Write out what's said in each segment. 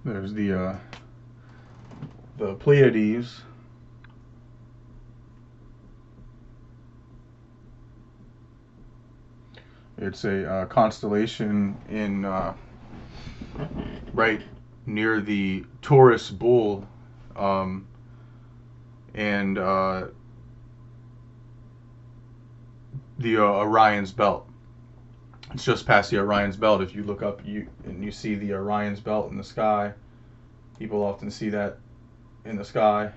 There's the Pleiades. It's a constellation in right near the Taurus bull, um, and the Orion's belt. It's just past the Orion's belt. If you look up, you see the Orion's belt in the sky. People often see that in the sky.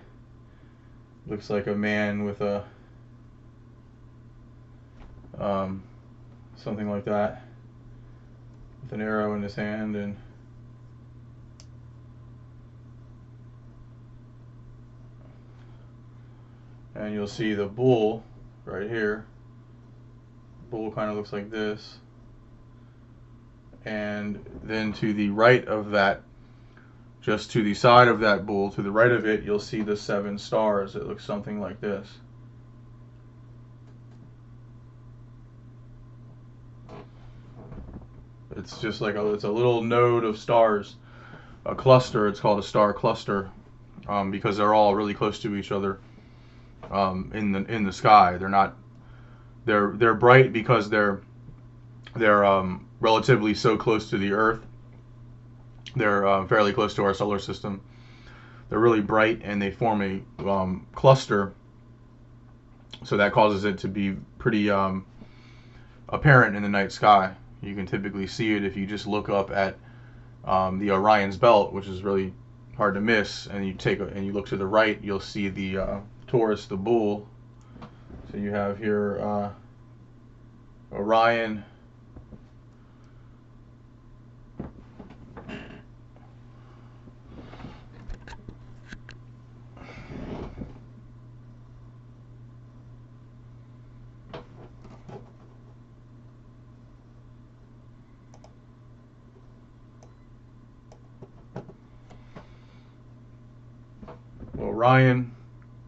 Looks like a man with a something like that, with an arrow in his hand, and you'll see the bull right here. The bull kind of looks like this, and then to the right of that, just to the side of that bull, to the right of it, you'll see the 7 stars. It looks something like this. It's just like it's a little node of stars, a cluster. It's called a star cluster, because they're all really close to each other in the sky. They're bright because they're relatively so close to the Earth. They're fairly close to our solar system. They're really bright, and they form a cluster, so that causes it to be pretty apparent in the night sky. You can typically see it if you just look up at the Orion's belt, which is really hard to miss, and you look to the right, you'll see the Taurus, the bull. So you have here Orion,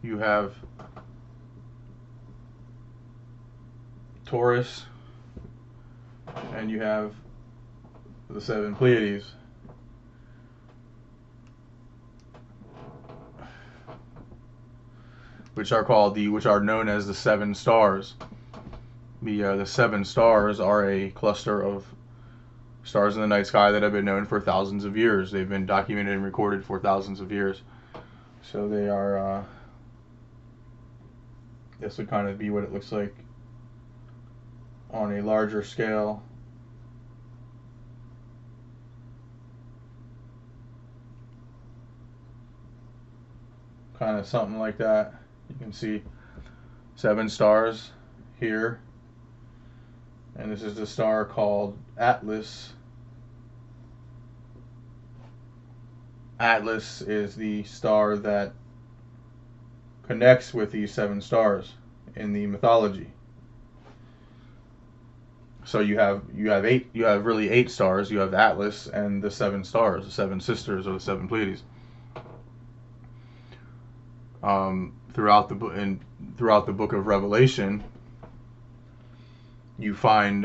you have Taurus, and you have the 7 Pleiades. Which are known as the 7 stars. The 7 stars are a cluster of stars in the night sky that have been known for thousands of years. They've been documented and recorded for thousands of years. So they are. This would kind of be what it looks like on a larger scale. Kind of something like that. You can see 7 stars here, and this is the star called Atlas. Atlas is the star that connects with these 7 stars in the mythology. So you have really 8 stars. You have Atlas and the 7 stars, the 7 sisters, or the 7 Pleiades. Throughout the book of Revelation, you find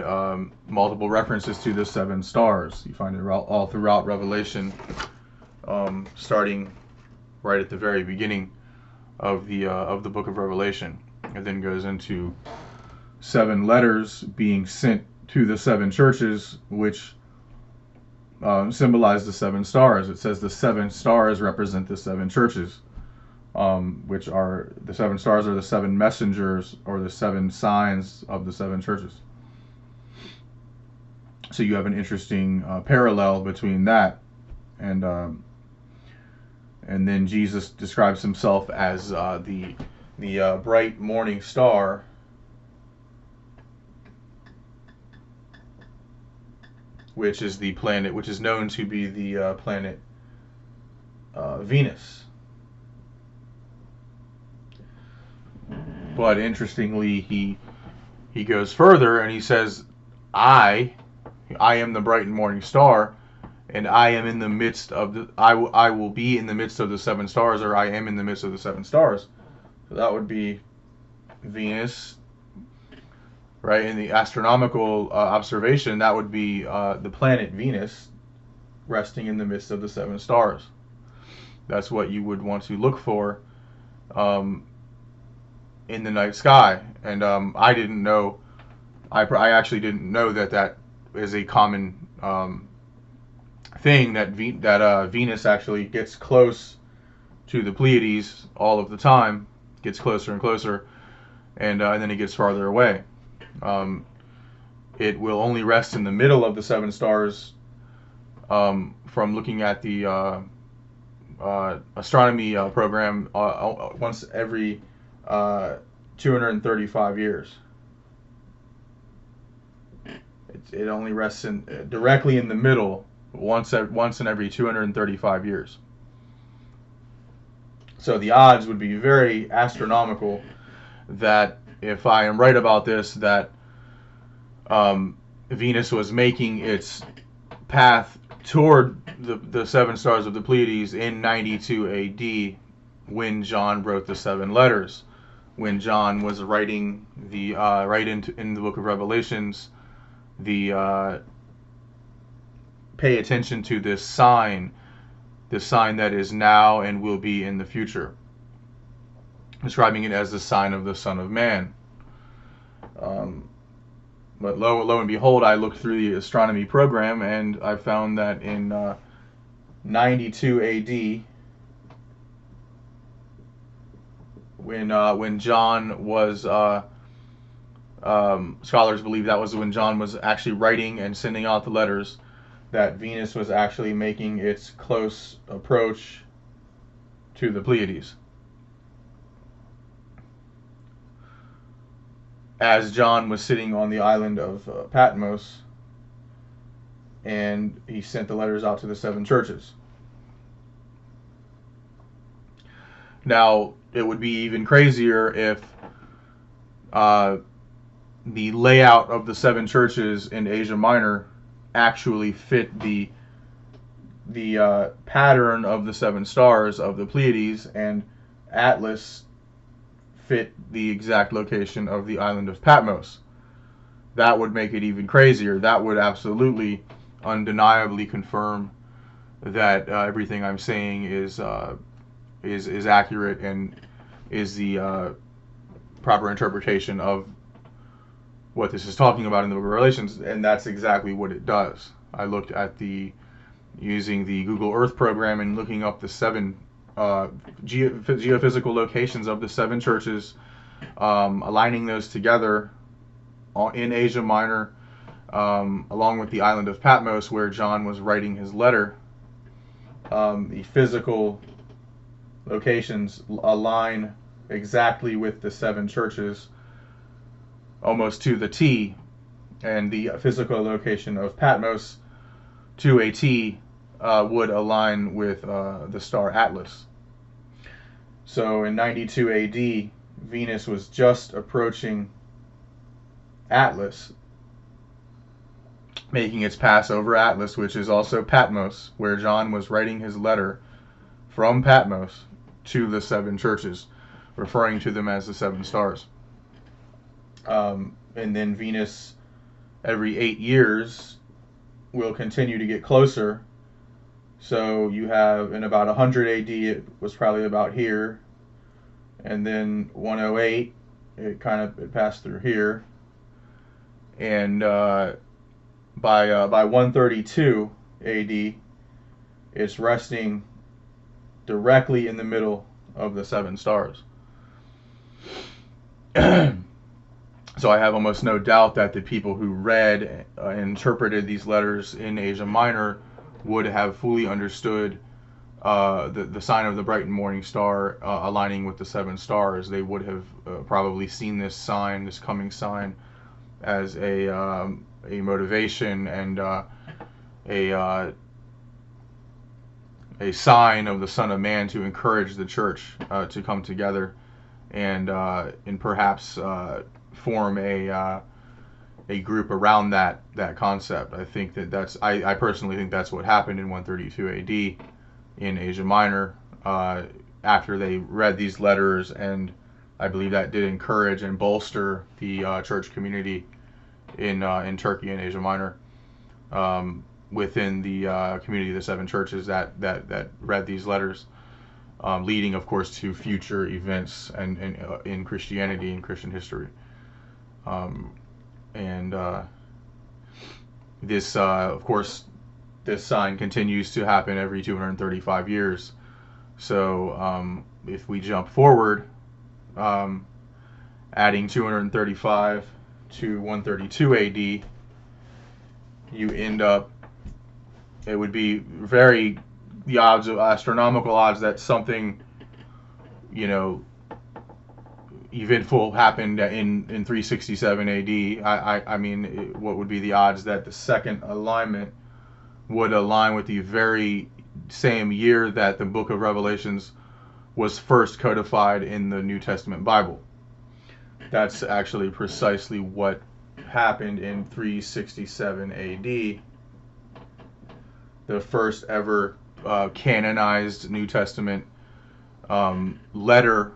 multiple references to the 7 stars. You find it all throughout Revelation, starting right at the very beginning of the book of Revelation. It then goes into 7 letters being sent to the 7 churches, which symbolize the 7 stars. It says the 7 stars represent the 7 churches. Which are the 7 stars are the 7 messengers, or the 7 signs of the 7 churches. So you have an interesting parallel between that, and then Jesus describes himself as the bright morning star, which is the planet, which is known to be the planet Venus. But interestingly, he goes further and he says, I am the bright and morning star, and I am in the midst of the I will be in the midst of the 7 stars, or I am in the midst of the 7 stars. So that would be Venus, right? In the astronomical observation, that would be the planet Venus, resting in the midst of the 7 stars. That's what you would want to look for um, in the night sky. And I didn't know, I actually didn't know that that is a common thing, that Venus actually gets close to the Pleiades all of the time, gets closer and closer, and then it gets farther away. It will only rest in the middle of the 7 stars from looking at the astronomy program once every 235 years. It only rests directly in the middle once in every 235 years. So the odds would be very astronomical that if I am right about this, that Venus was making its path toward the 7 stars of the Pleiades in 92 A.D. when John wrote the 7 letters. When John was writing the in the book of Revelations, the pay attention to this sign that is now and will be in the future, describing it as the sign of the Son of Man. But lo and behold, I looked through the astronomy program and I found that in 92 A.D., when John was, scholars believe that was when John was actually writing and sending out the letters, that Venus was actually making its close approach to the Pleiades. As John was sitting on the island of Patmos, and he sent the letters out to the 7 churches. Now, it would be even crazier if the layout of the 7 churches in Asia Minor actually fit the pattern of the 7 stars of the Pleiades, and Atlas fit the exact location of the island of Patmos. That would make it even crazier. That would absolutely, undeniably confirm that everything I'm saying is accurate and is the proper interpretation of what this is talking about in the book of Revelations, and that's exactly what it does. I looked at using the Google Earth program and looking up the 7 geophysical locations of the 7 churches, aligning those together in Asia Minor, along with the island of Patmos where John was writing his letter. The physical locations align exactly with the 7 churches, almost to the T, and the physical location of Patmos to a T would align with the star Atlas. So in 92 AD, Venus was just approaching Atlas, making its pass over Atlas, which is also Patmos, where John was writing his letter from Patmos to the 7 churches, referring to them as the 7 stars. And then Venus, every 8 years, will continue to get closer. So you have, in about 100 AD, it was probably about here, and then 108, it passed through here, and by 132 AD, it's resting directly in the middle of the 7 stars. So I have almost no doubt that the people who read and interpreted these letters in Asia Minor would have fully understood the sign of the bright and morning star aligning with the 7 stars. They would have probably seen this sign, this coming sign, as a motivation and a sign of the Son of Man to encourage the church to come together and perhaps form a group around that concept. I think I personally think that's what happened in 132 AD in Asia Minor after they read these letters, and I believe that did encourage and bolster the church community in Turkey and Asia Minor. within the community of the seven churches that read these letters, leading, of course, to future events and in Christianity and Christian history. And this, of course, this sign continues to happen every 235 years. So if we jump forward, adding 235 to 132 AD, you end up, it would be the odds of astronomical odds that something, eventful happened in 367 AD. I mean, what would be the odds that the second alignment would align with the very same year that the book of Revelations was first codified in the New Testament Bible? That's actually precisely what happened in 367 AD. The first ever canonized New Testament letter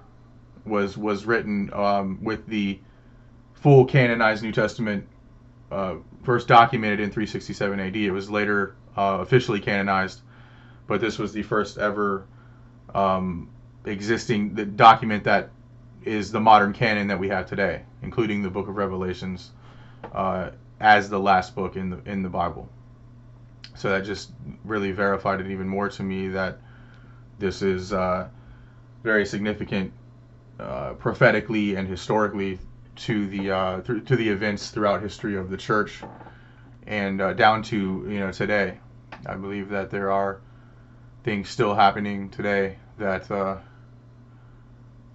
was written with the full canonized New Testament first documented in 367 AD. It was later officially canonized, but this was the first ever existing the document that is the modern canon that we have today, including the Book of Revelations as the last book in the Bible. So that just really verified it even more to me that this is very significant prophetically and historically to the events throughout history of the church and down to today. I believe that there are things still happening today that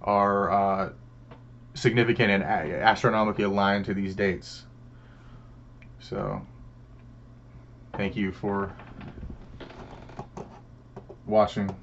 are significant and astronomically aligned to these dates. So thank you for watching.